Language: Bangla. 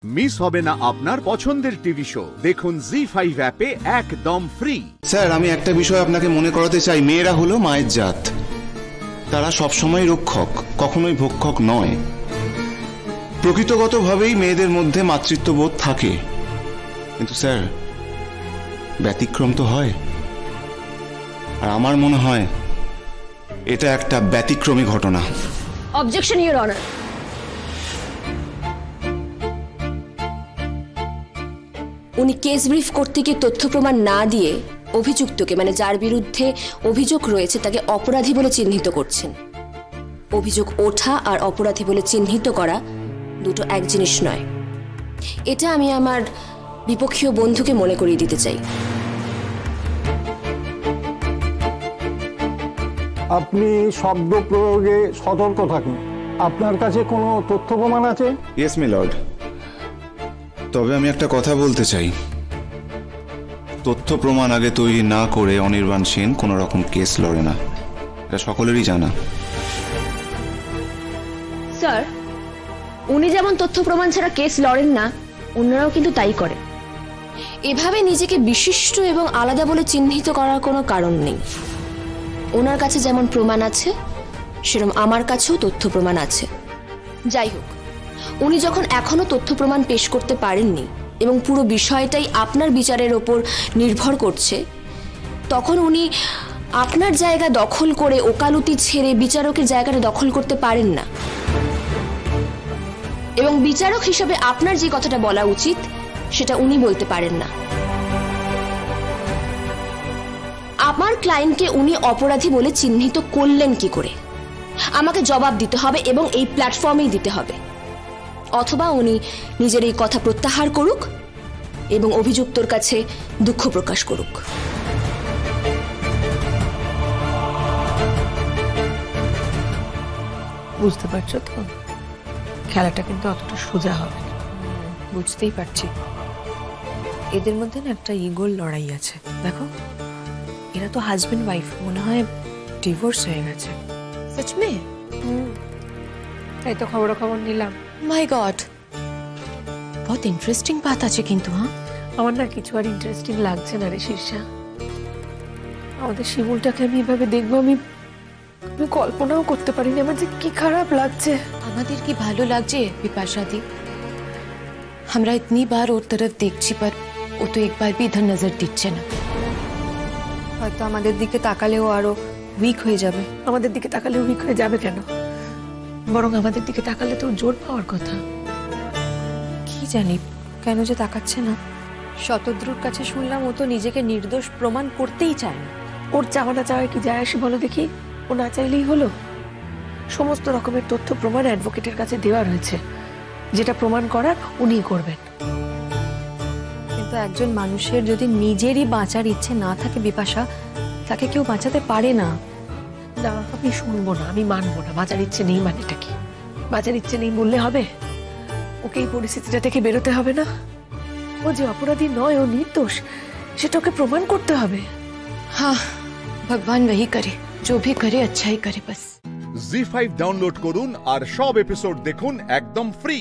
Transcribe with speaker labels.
Speaker 1: মিস হবে না আপনার পছন্দের টিভি শো। দেখুন জি5 অ্যাপে একদম ফ্রি।
Speaker 2: স্যার, আমি একটা বিষয় আপনাকে মনে করাতে চাই। মেয়েরা হলো মায়ের জাত, তারা সবসময় রক্ষক, কখনোই ভক্ষক নয়। প্রকৃতগতভাবেই মেয়েদের মধ্যে মাতৃত্ববোধ থাকে, কিন্তু স্যার ব্যতিক্রম তো হয়। আর আমার মনে হয় এটা একটা ব্যতিক্রমী ঘটনা।
Speaker 3: Objection your honour. উনি কেস ব্রিফ করতে গিয়ে তথ্য প্রমাণ না দিয়ে অভিযুক্তকে, মানে যার বিরুদ্ধে অভিযোগ রয়েছে, তাকে অপরাধী বলে চিহ্নিত করছেন। অভিযোগ ওঠা আর অপরাধী বলে চিহ্নিত করা দুটো এক জিনিস নয়। এটা আমি আমার বিপক্ষীয় বন্ধুকে মনে করিয়ে দিতে চাই।
Speaker 4: আপনি শব্দ প্রয়োগে সতর্ক থাকুন। আপনার কাছে কোনো তথ্য প্রমাণ আছে?
Speaker 2: Yes me Lord. তবে আমি একটা কথা বলতে চাই, তথ্য প্রমাণ আগে তৈরি না করে অনির্বাণ সেন কোন রকম কেস লড়ে না, এটা সকলেরই জানা।
Speaker 3: স্যার, উনি যেমন তথ্য প্রমাণ ছাড়া কেস লড়েন না, অন্যরাও কিন্তু তাই করে। এভাবে নিজেকে বিশিষ্ট এবং আলাদা বলে চিহ্নিত করার কোনো কারণ নেই। ওনার কাছে যেমন প্রমাণ আছে, সেরকম আমার কাছেও তথ্য প্রমাণ আছে। যাই হোক, উনি যখন এখনো তথ্য প্রমাণ পেশ করতে পারেননি এবং পুরো বিষয়টাই আপনার বিচারের ওপর নির্ভর করছে, তখন উনি আপনার জায়গা দখল করে ওকালতি ছেড়ে বিচারকের জায়গাটা দখল করতে পারেন না। এবং বিচারক হিসেবে আপনার যে কথাটা বলা উচিত সেটা উনি বলতে পারেন না। আমার ক্লায়েন্টকে উনি অপরাধী বলে চিহ্নিত করলেন কি করে, আমাকে জবাব দিতে হবে এবং এই প্ল্যাটফর্মেই দিতে হবে। অথবা উনি নিজের এই কথা প্রত্যাহার করুক এবং অভিযুক্তর কাছে দুঃখ প্রকাশ করুক।
Speaker 5: বুঝতে পারছো তো, খেলাটা কিন্তু অতটা সোজা হবে না।
Speaker 6: বুঝতেই পারছি, এদের মধ্যে না একটা ইগোর লড়াই আছে। দেখো, এরা তো হাজবেন্ড ওয়াইফ, মনে হয় ডিভোর্স হয়ে গেছে।
Speaker 5: সচ মে? তাই তো খবর নিলাম।
Speaker 6: মাই গড, বহুত ইন্টারেস্টিং বাত আছে কিন্তু। হ্যাঁ,
Speaker 5: আমার না কিছু আর ইন্টারেস্টিং লাগছে না রে শীর্ষা। আমাদের শিমুলটাকে আমি এভাবে দেখবো, আমি কল্পনাও করতে পারিনি। আমার যে কি খারাপ লাগছে।
Speaker 6: আমাদের কি ভালো লাগছে বিপাশা দি? আমরা ইতনি বার ওর তরফ দেখছি, पर ও তো একবার भी इधर नजर দিচ্ছে না। হয়তো আমাদের দিকে তাকালেও আরো উইক হয়ে যাবে।
Speaker 5: আমাদের দিকে তাকালে উইক হয়ে যাবে কেন? বরং আমাদের দিকে তাকালে তো জোর পাওয়ার কথা।
Speaker 6: কি জানি কেন যে তাকাচ্ছে না। শতদ্রুর কাছে শুনলাম ও তো নিজেকে নির্দোষ প্রমাণ করতেই চায় না।
Speaker 5: ওর চাওয়া না চাওয়ায় কি যায় আসে বলো দেখি? ও না চাইলেই হলো। সমস্ত রকমের তথ্য প্রমাণ অ্যাডভোকেটের কাছে দেওয়া রয়েছে, যেটা প্রমাণ করার উনিই করবেন।
Speaker 6: কিন্তু একজন মানুষের যদি নিজেরই বাঁচার ইচ্ছে না থাকে বিপাশা, তাকে কেউ বাঁচাতে পারে না।
Speaker 5: না, আমি শুনবো না, আমি মানবো না। বাঁচার ইচ্ছে নেই মানেটা কি? বাঁচার ইচ্ছে নেই বললে হবে? ওকে এই পরিস্থিতিটা থেকে বেরোতে হবে না? ও যে অপরাধী নয়, ও নির্দোষ, সেটা ওকে প্রমাণ করতে হবে।
Speaker 6: হ্যাঁ, ভগবান वही करे, जो भी करे अच्छा ही करे बस।
Speaker 1: জি5 ডাউনলোড করুন আর সব এপিসোড দেখুন একদম ফ্রি।